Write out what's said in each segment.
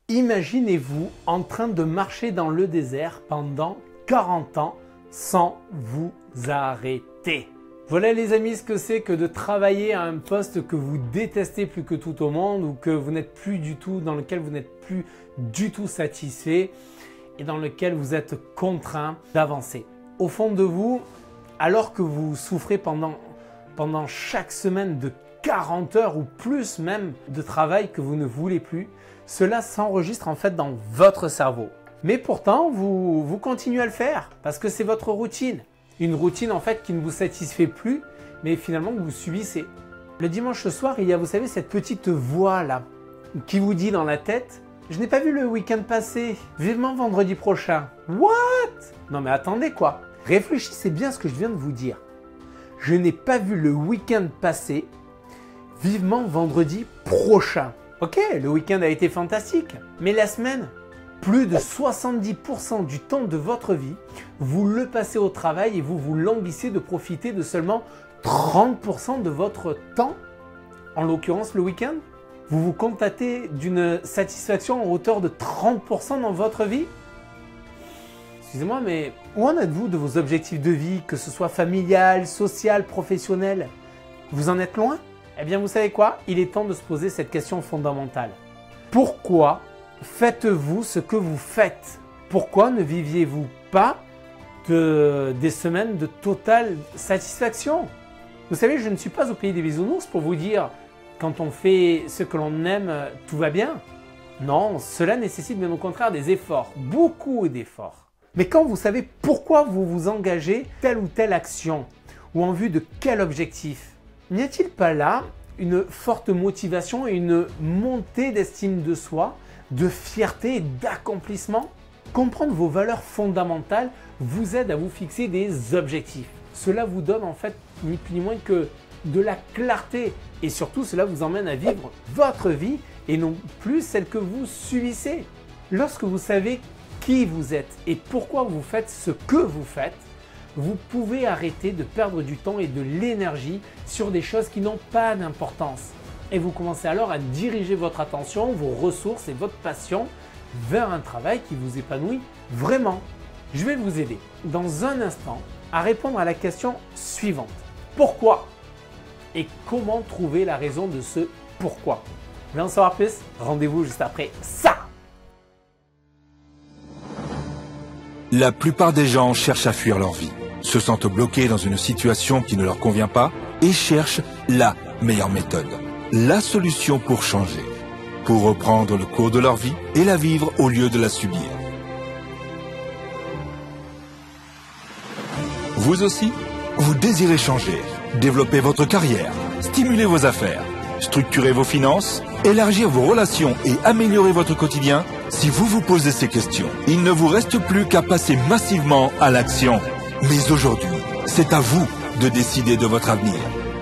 Imaginez-vous en train de marcher dans le désert pendant 40 ans sans vous arrêter. Voilà les amis ce que c'est que de travailler à un poste que vous détestez plus que tout au monde ou que vous n'êtes plus du tout, dans lequel vous n'êtes plus du tout satisfait et dans lequel vous êtes contraint d'avancer. Au fond de vous, alors que vous souffrez pendant chaque semaine de 40 heures ou plus même de travail que vous ne voulez plus, cela s'enregistre en fait dans votre cerveau. Mais pourtant, vous continuez à le faire parce que c'est votre routine. Une routine en fait qui ne vous satisfait plus, mais finalement que vous subissez. Le dimanche soir, il y a, vous savez, cette petite voix là qui vous dit dans la tête « Je n'ai pas vu le week-end passer, vivement vendredi prochain. » What? Non mais attendez quoi. Réfléchissez bien à ce que je viens de vous dire. Je n'ai pas vu le week-end passer, vivement vendredi prochain. Ok, le week-end a été fantastique, mais la semaine, plus de 70% du temps de votre vie, vous le passez au travail et vous vous languissez de profiter de seulement 30% de votre temps, en l'occurrence le week-end. Vous vous contentez d'une satisfaction en hauteur de 30% dans votre vie. Excusez-moi, mais où en êtes-vous de vos objectifs de vie, que ce soit familial, social, professionnel? Vous en êtes loin? Eh bien, vous savez quoi? Il est temps de se poser cette question fondamentale. Pourquoi faites-vous ce que vous faites? Pourquoi ne viviez-vous pas des semaines de totale satisfaction? Vous savez, je ne suis pas au pays des bisounours pour vous dire quand on fait ce que l'on aime, tout va bien. Non, cela nécessite bien au contraire des efforts, beaucoup d'efforts. Mais quand vous savez pourquoi vous vous engagez telle ou telle action ou en vue de quel objectif, n'y a-t-il pas là une forte motivation et une montée d'estime de soi, de fierté et d'accomplissement? Comprendre vos valeurs fondamentales vous aide à vous fixer des objectifs. Cela vous donne en fait ni plus ni moins que de la clarté et surtout cela vous emmène à vivre votre vie et non plus celle que vous subissez. Lorsque vous savez qui vous êtes et pourquoi vous faites ce que vous faites, vous pouvez arrêter de perdre du temps et de l'énergie sur des choses qui n'ont pas d'importance. Et vous commencez alors à diriger votre attention, vos ressources et votre passion vers un travail qui vous épanouit vraiment. Je vais vous aider dans un instant à répondre à la question suivante. Pourquoi? Et comment trouver la raison de ce pourquoi? Vous voulez en savoir plus? Rendez-vous juste après ça! La plupart des gens cherchent à fuir leur vie, se sentent bloqués dans une situation qui ne leur convient pas et cherchent la meilleure méthode, la solution pour changer, pour reprendre le cours de leur vie et la vivre au lieu de la subir. Vous aussi, vous désirez changer, développer votre carrière, stimuler vos affaires, structurer vos finances, élargir vos relations et améliorer votre quotidien? Si vous vous posez ces questions, il ne vous reste plus qu'à passer massivement à l'action. Mais aujourd'hui, c'est à vous de décider de votre avenir.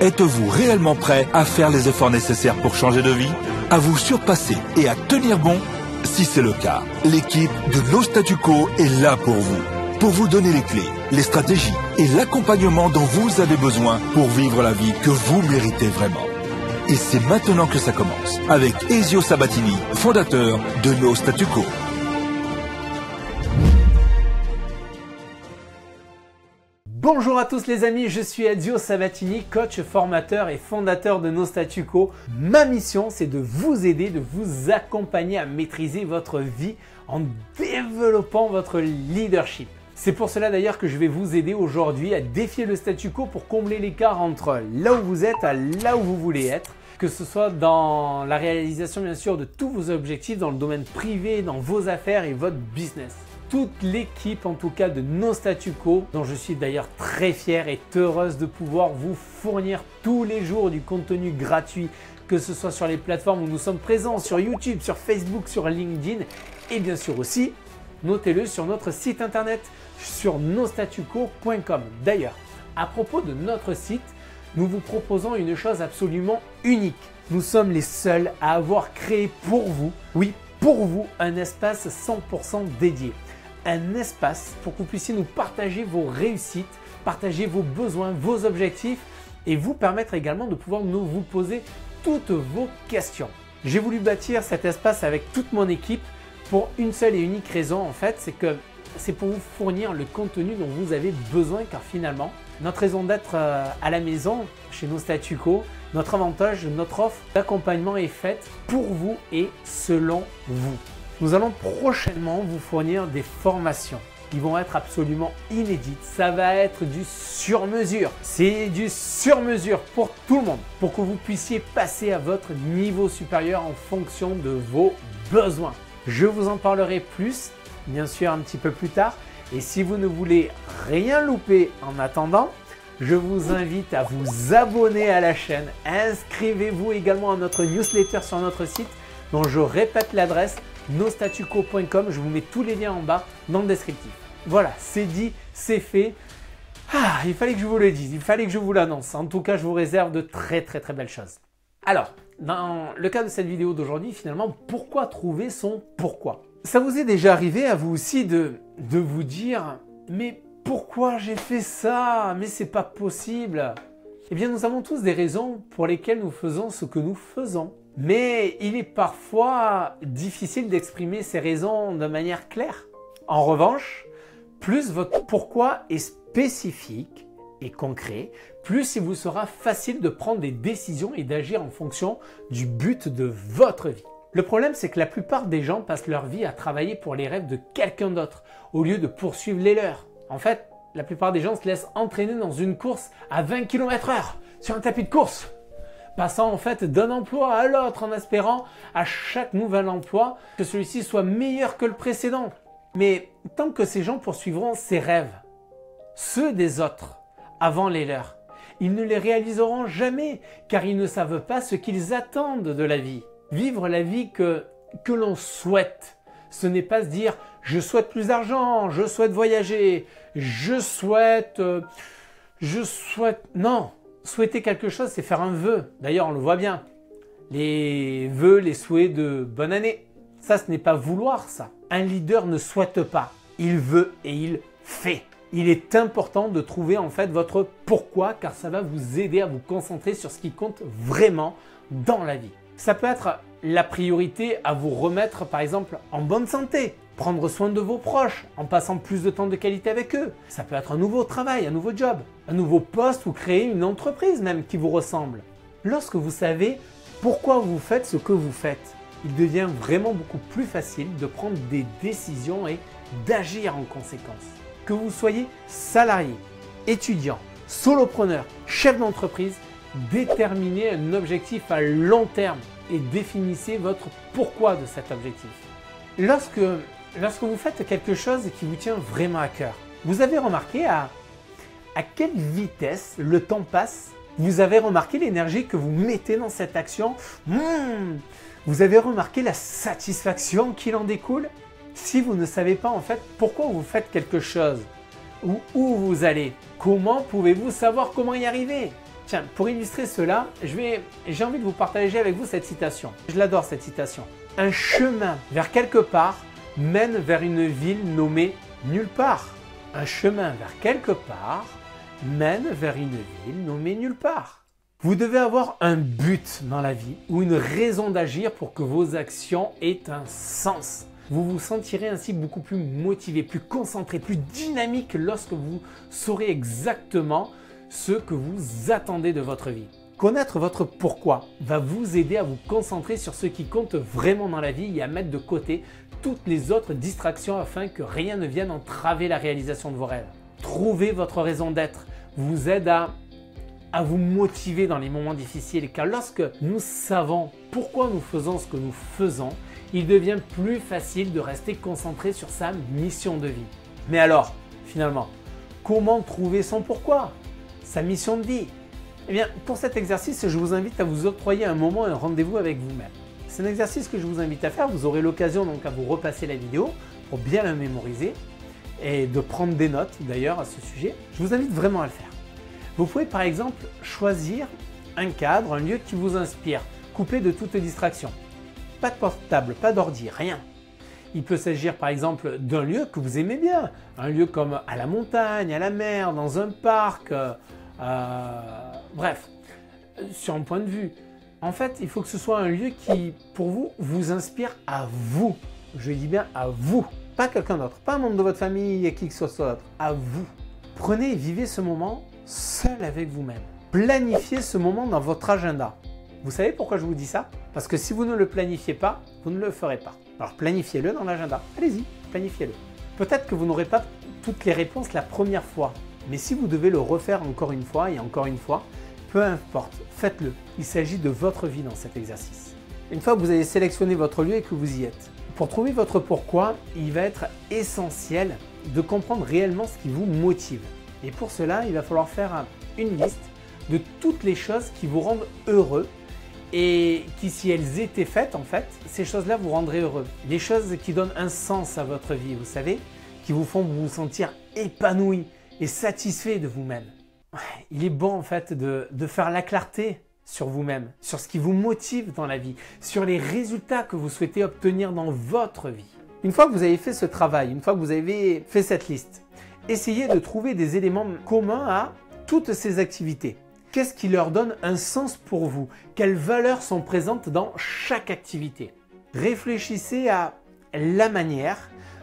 Êtes-vous réellement prêt à faire les efforts nécessaires pour changer de vie, à vous surpasser et à tenir bon? Si c'est le cas, l'équipe de No Statu Quo est là pour vous donner les clés, les stratégies et l'accompagnement dont vous avez besoin pour vivre la vie que vous méritez vraiment. Et c'est maintenant que ça commence, avec Ezio Sabatini, fondateur de No Statu Quo. Bonjour à tous les amis, je suis Ezio Sabatini, coach, formateur et fondateur de No Statu Quo. Ma mission, c'est de vous aider, de vous accompagner à maîtriser votre vie en développant votre leadership. C'est pour cela d'ailleurs que je vais vous aider aujourd'hui à défier le statu quo pour combler l'écart entre là où vous êtes à là où vous voulez être, que ce soit dans la réalisation bien sûr de tous vos objectifs, dans le domaine privé, dans vos affaires et votre business. Toute l'équipe en tout cas de No Statu Quo, dont je suis d'ailleurs très fier, est heureuse de pouvoir vous fournir tous les jours du contenu gratuit, que ce soit sur les plateformes où nous sommes présents, sur YouTube, sur Facebook, sur LinkedIn et bien sûr aussi, notez-le sur notre site internet sur nostatuquo.com. D'ailleurs, à propos de notre site, nous vous proposons une chose absolument unique. Nous sommes les seuls à avoir créé pour vous, oui, pour vous, un espace 100% dédié. Un espace pour que vous puissiez nous partager vos réussites, partager vos besoins, vos objectifs et vous permettre également de pouvoir vous poser toutes vos questions. J'ai voulu bâtir cet espace avec toute mon équipe pour une seule et unique raison en fait, c'est que c'est pour vous fournir le contenu dont vous avez besoin car finalement, notre raison d'être à la maison, chez nos statu quo, notre avantage, notre offre d'accompagnement est faite pour vous et selon vous. Nous allons prochainement vous fournir des formations qui vont être absolument inédites. Ça va être du sur-mesure. C'est du sur-mesure pour tout le monde, pour que vous puissiez passer à votre niveau supérieur en fonction de vos besoins. Je vous en parlerai plus, bien sûr, un petit peu plus tard. Et si vous ne voulez rien louper en attendant, je vous invite à vous abonner à la chaîne. Inscrivez-vous également à notre newsletter sur notre site, dont je répète l'adresse nostatuco.com. Je vous mets tous les liens en bas dans le descriptif. Voilà, c'est dit, c'est fait. Ah, il fallait que je vous le dise, il fallait que je vous l'annonce. En tout cas, je vous réserve de très belles choses. Alors, dans le cas de cette vidéo d'aujourd'hui, finalement, pourquoi trouver son pourquoi? Ça vous est déjà arrivé à vous aussi de vous dire « Mais pourquoi j'ai fait ça? Mais c'est pas possible !» Eh bien, nous avons tous des raisons pour lesquelles nous faisons ce que nous faisons. Mais il est parfois difficile d'exprimer ces raisons de manière claire. En revanche, plus votre pourquoi est spécifique et concret, plus il vous sera facile de prendre des décisions et d'agir en fonction du but de votre vie. Le problème, c'est que la plupart des gens passent leur vie à travailler pour les rêves de quelqu'un d'autre, au lieu de poursuivre les leurs. En fait, la plupart des gens se laissent entraîner dans une course à 20 km/h sur un tapis de course, passant en fait d'un emploi à l'autre en espérant à chaque nouvel emploi que celui-ci soit meilleur que le précédent. Mais tant que ces gens poursuivront ces rêves, ceux des autres, avant les leurs, ils ne les réaliseront jamais car ils ne savent pas ce qu'ils attendent de la vie. Vivre la vie que l'on souhaite, ce n'est pas se dire « je souhaite plus d'argent, je souhaite voyager, je souhaite… » Non, souhaiter quelque chose, c'est faire un vœu. D'ailleurs, on le voit bien. Les vœux, les souhaits de bonne année. Ça, ce n'est pas vouloir ça. Un leader ne souhaite pas. Il veut et il fait. Il est important de trouver en fait votre pourquoi car ça va vous aider à vous concentrer sur ce qui compte vraiment dans la vie. Ça peut être la priorité à vous remettre par exemple en bonne santé, prendre soin de vos proches en passant plus de temps de qualité avec eux. Ça peut être un nouveau travail, un nouveau job, un nouveau poste ou créer une entreprise même qui vous ressemble. Lorsque vous savez pourquoi vous faites ce que vous faites, il devient vraiment beaucoup plus facile de prendre des décisions et d'agir en conséquence. Que vous soyez salarié, étudiant, solopreneur, chef d'entreprise, déterminez un objectif à long terme et définissez votre pourquoi de cet objectif. Lorsque vous faites quelque chose qui vous tient vraiment à cœur, vous avez remarqué à quelle vitesse le temps passe? Vous avez remarqué l'énergie que vous mettez dans cette action? Vous avez remarqué la satisfaction qu'il en découle? Si vous ne savez pas en fait pourquoi vous faites quelque chose ou où vous allez, comment pouvez-vous savoir comment y arriver? Tiens, pour illustrer cela, j'ai envie de vous partager avec vous cette citation. Je l'adore cette citation. Un chemin vers quelque part mène vers une ville nommée nulle part. Un chemin vers quelque part mène vers une ville nommée nulle part. Vous devez avoir un but dans la vie ou une raison d'agir pour que vos actions aient un sens. Vous vous sentirez ainsi beaucoup plus motivé, plus concentré, plus dynamique lorsque vous saurez exactement ce que vous attendez de votre vie. Connaître votre pourquoi va vous aider à vous concentrer sur ce qui compte vraiment dans la vie et à mettre de côté toutes les autres distractions afin que rien ne vienne entraver la réalisation de vos rêves. Trouver votre raison d'être vous aide à vous motiver dans les moments difficiles car lorsque nous savons pourquoi nous faisons ce que nous faisons, il devient plus facile de rester concentré sur sa mission de vie. Mais alors, finalement, comment trouver son pourquoi? Sa mission de vie? Eh bien, pour cet exercice, je vous invite à vous octroyer un moment, un rendez-vous avec vous-même. C'est un exercice que je vous invite à faire. Vous aurez l'occasion donc à vous repasser la vidéo pour bien la mémoriser et de prendre des notes d'ailleurs à ce sujet. Je vous invite vraiment à le faire. Vous pouvez par exemple choisir un cadre, un lieu qui vous inspire, coupé de toute distraction. Pas de portable, pas d'ordi, rien. Il peut s'agir par exemple d'un lieu que vous aimez bien, un lieu comme à la montagne, à la mer, dans un parc, bref, sur un point de vue. En fait, il faut que ce soit un lieu qui, pour vous, vous inspire à vous. Je dis bien à vous, pas quelqu'un d'autre, pas un membre de votre famille, qui que ce soit d'autre, à vous. Prenez et vivez ce moment seul avec vous-même. Planifiez ce moment dans votre agenda. Vous savez pourquoi je vous dis ça? Parce que si vous ne le planifiez pas, vous ne le ferez pas. Alors planifiez-le dans l'agenda. Allez-y, planifiez-le. Peut-être que vous n'aurez pas toutes les réponses la première fois, mais si vous devez le refaire encore une fois et encore une fois, peu importe, faites-le. Il s'agit de votre vie dans cet exercice. Une fois que vous avez sélectionné votre lieu et que vous y êtes, pour trouver votre pourquoi, il va être essentiel de comprendre réellement ce qui vous motive. Et pour cela, il va falloir faire une liste de toutes les choses qui vous rendent heureux et qui, si elles étaient faites, en fait, ces choses-là vous rendraient heureux. Les choses qui donnent un sens à votre vie, vous savez, qui vous font vous sentir épanoui et satisfait de vous-même. Il est bon, en fait, de faire la clarté sur vous-même, sur ce qui vous motive dans la vie, sur les résultats que vous souhaitez obtenir dans votre vie. Une fois que vous avez fait ce travail, une fois que vous avez fait cette liste, essayez de trouver des éléments communs à toutes ces activités. Qu'est-ce qui leur donne un sens pour vous? Quelles valeurs sont présentes dans chaque activité? Réfléchissez à la manière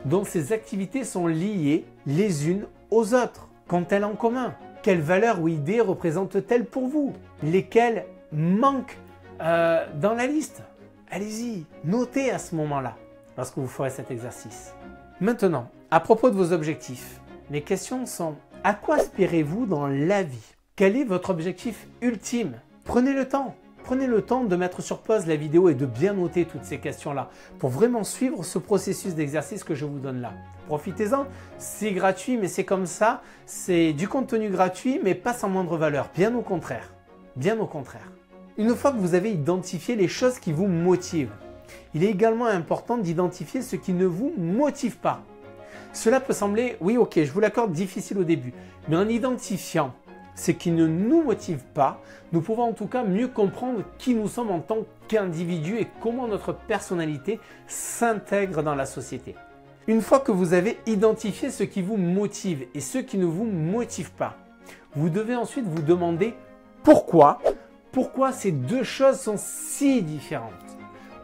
dont ces activités sont liées les unes aux autres. Qu'ont-elles en commun? Quelles valeurs ou idées représentent-elles pour vous? Lesquelles manquent dans la liste? Allez-y, notez à ce moment-là, lorsque vous ferez cet exercice. Maintenant, à propos de vos objectifs, les questions sont: à quoi aspirez-vous dans la vie? Quel est votre objectif ultime? Prenez le temps. Prenez le temps de mettre sur pause la vidéo et de bien noter toutes ces questions-là pour vraiment suivre ce processus d'exercice que je vous donne là. Profitez-en, c'est gratuit mais c'est comme ça, c'est du contenu gratuit mais pas sans moindre valeur, bien au contraire. Bien au contraire. Une fois que vous avez identifié les choses qui vous motivent, il est également important d'identifier ce qui ne vous motive pas. Cela peut sembler, oui ok, je vous l'accorde, difficile au début, mais en identifiant ce qui ne nous motive pas, nous pouvons en tout cas mieux comprendre qui nous sommes en tant qu'individus et comment notre personnalité s'intègre dans la société. Une fois que vous avez identifié ce qui vous motive et ce qui ne vous motive pas, vous devez ensuite vous demander pourquoi ces deux choses sont si différentes.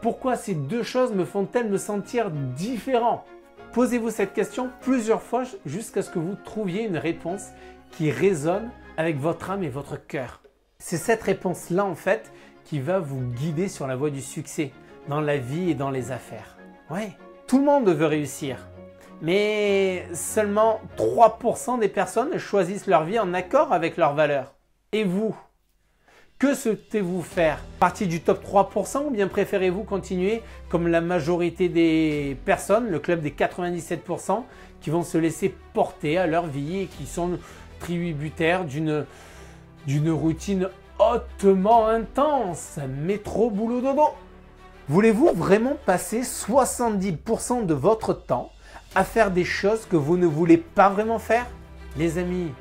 Pourquoi ces deux choses me font-elles me sentir différent? Posez-vous cette question plusieurs fois jusqu'à ce que vous trouviez une réponse qui résonne avec votre âme et votre cœur. C'est cette réponse-là, en fait, qui va vous guider sur la voie du succès, dans la vie et dans les affaires. Ouais, tout le monde veut réussir, mais seulement 3% des personnes choisissent leur vie en accord avec leurs valeurs. Et vous? Que souhaitez-vous faire? Partie du top 3% ou bien préférez-vous continuer comme la majorité des personnes, le club des 97% qui vont se laisser porter à leur vie et qui sont tributaires d'une routine hautement intense, métro, boulot, dodo? Voulez-vous vraiment passer 70% de votre temps à faire des choses que vous ne voulez pas vraiment faire? Les amis,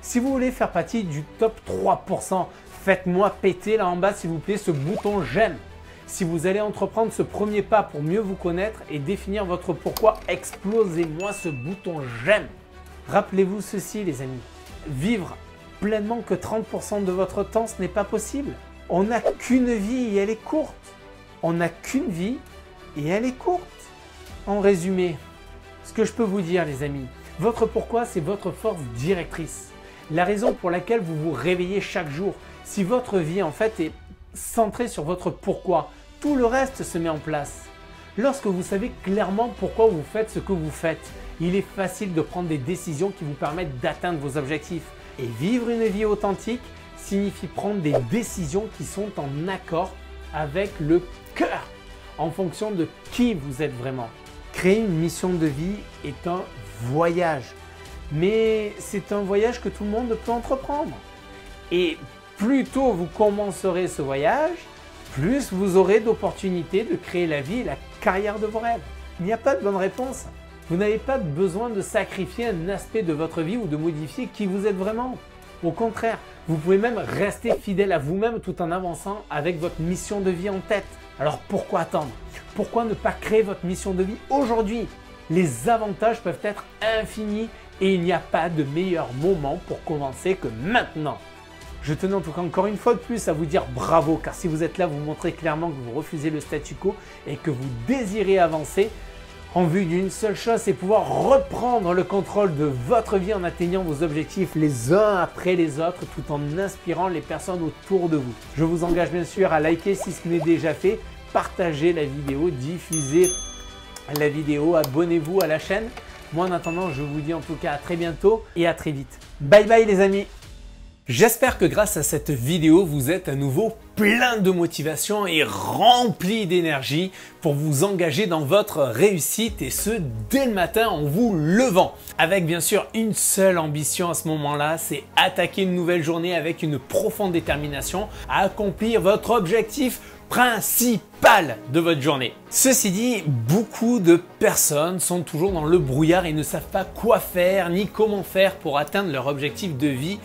si vous voulez faire partie du top 3%, faites-moi péter là en bas s'il vous plaît ce bouton j'aime. Si vous allez entreprendre ce premier pas pour mieux vous connaître et définir votre pourquoi, explosez-moi ce bouton j'aime. Rappelez-vous ceci les amis, vivre pleinement que 30% de votre temps, ce n'est pas possible. On n'a qu'une vie et elle est courte. On n'a qu'une vie et elle est courte. En résumé, ce que je peux vous dire les amis, votre pourquoi c'est votre force directrice. La raison pour laquelle vous vous réveillez chaque jour. Si votre vie en fait est centrée sur votre pourquoi, tout le reste se met en place. Lorsque vous savez clairement pourquoi vous faites ce que vous faites, il est facile de prendre des décisions qui vous permettent d'atteindre vos objectifs. Et vivre une vie authentique signifie prendre des décisions qui sont en accord avec le cœur, en fonction de qui vous êtes vraiment. Créer une mission de vie est un voyage, mais c'est un voyage que tout le monde peut entreprendre. Et plus tôt vous commencerez ce voyage, plus vous aurez d'opportunités de créer la vie et la carrière de vos rêves. Il n'y a pas de bonne réponse. Vous n'avez pas besoin de sacrifier un aspect de votre vie ou de modifier qui vous êtes vraiment. Au contraire, vous pouvez même rester fidèle à vous-même tout en avançant avec votre mission de vie en tête. Alors pourquoi attendre? Pourquoi ne pas créer votre mission de vie aujourd'hui? Les avantages peuvent être infinis et il n'y a pas de meilleur moment pour commencer que maintenant. Je tenais en tout cas encore une fois de plus à vous dire bravo, car si vous êtes là, vous montrez clairement que vous refusez le statu quo et que vous désirez avancer en vue d'une seule chose, c'est pouvoir reprendre le contrôle de votre vie en atteignant vos objectifs les uns après les autres tout en inspirant les personnes autour de vous. Je vous engage bien sûr à liker si ce n'est déjà fait, partagez la vidéo, diffusez la vidéo, abonnez-vous à la chaîne. Moi en attendant, je vous dis en tout cas à très bientôt et à très vite. Bye bye les amis! J'espère que grâce à cette vidéo, vous êtes à nouveau plein de motivation et rempli d'énergie pour vous engager dans votre réussite et ce dès le matin en vous levant. Avec bien sûr une seule ambition à ce moment-là, c'est attaquer une nouvelle journée avec une profonde détermination à accomplir votre objectif principal de votre journée. Ceci dit, beaucoup de personnes sont toujours dans le brouillard et ne savent pas quoi faire ni comment faire pour atteindre leur objectif de vie.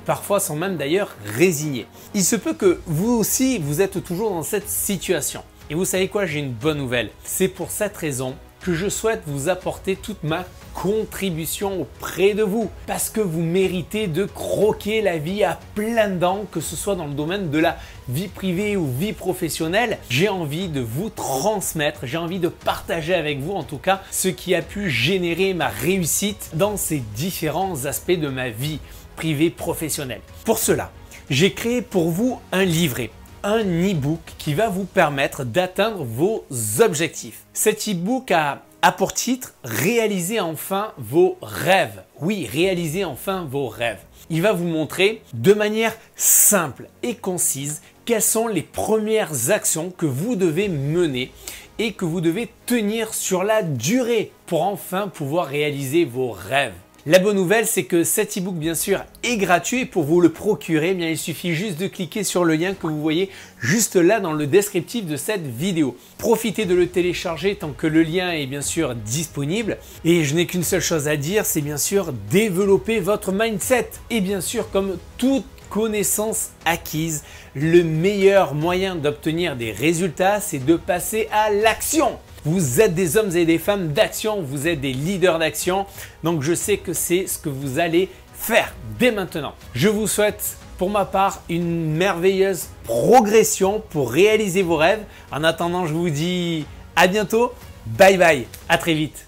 Parfois sont même d'ailleurs résignés. Il se peut que vous aussi, vous êtes toujours dans cette situation. Et vous savez quoi, j'ai une bonne nouvelle. C'est pour cette raison que je souhaite vous apporter toute ma contribution auprès de vous. Parce que vous méritez de croquer la vie à pleines dents, que ce soit dans le domaine de la vie privée ou vie professionnelle. J'ai envie de vous transmettre, j'ai envie de partager avec vous en tout cas ce qui a pu générer ma réussite dans ces différents aspects de ma vie privée professionnelle. Pour cela, j'ai créé pour vous un livret, un e-book qui va vous permettre d'atteindre vos objectifs. Cet e-book a pour titre « Réaliser enfin vos rêves ». Oui, réaliser enfin vos rêves. Il va vous montrer de manière simple et concise quelles sont les premières actions que vous devez mener et que vous devez tenir sur la durée pour enfin pouvoir réaliser vos rêves. La bonne nouvelle, c'est que cet e-book, bien sûr, est gratuit. Pour vous le procurer, il suffit juste de cliquer sur le lien que vous voyez juste là dans le descriptif de cette vidéo. Profitez de le télécharger tant que le lien est bien sûr disponible. Et je n'ai qu'une seule chose à dire, c'est bien sûr développer votre mindset. Et bien sûr, comme toute connaissance acquise, le meilleur moyen d'obtenir des résultats, c'est de passer à l'action. Vous êtes des hommes et des femmes d'action, vous êtes des leaders d'action, donc je sais que c'est ce que vous allez faire dès maintenant. Je vous souhaite pour ma part une merveilleuse progression pour réaliser vos rêves. En attendant, je vous dis à bientôt, bye bye, à très vite.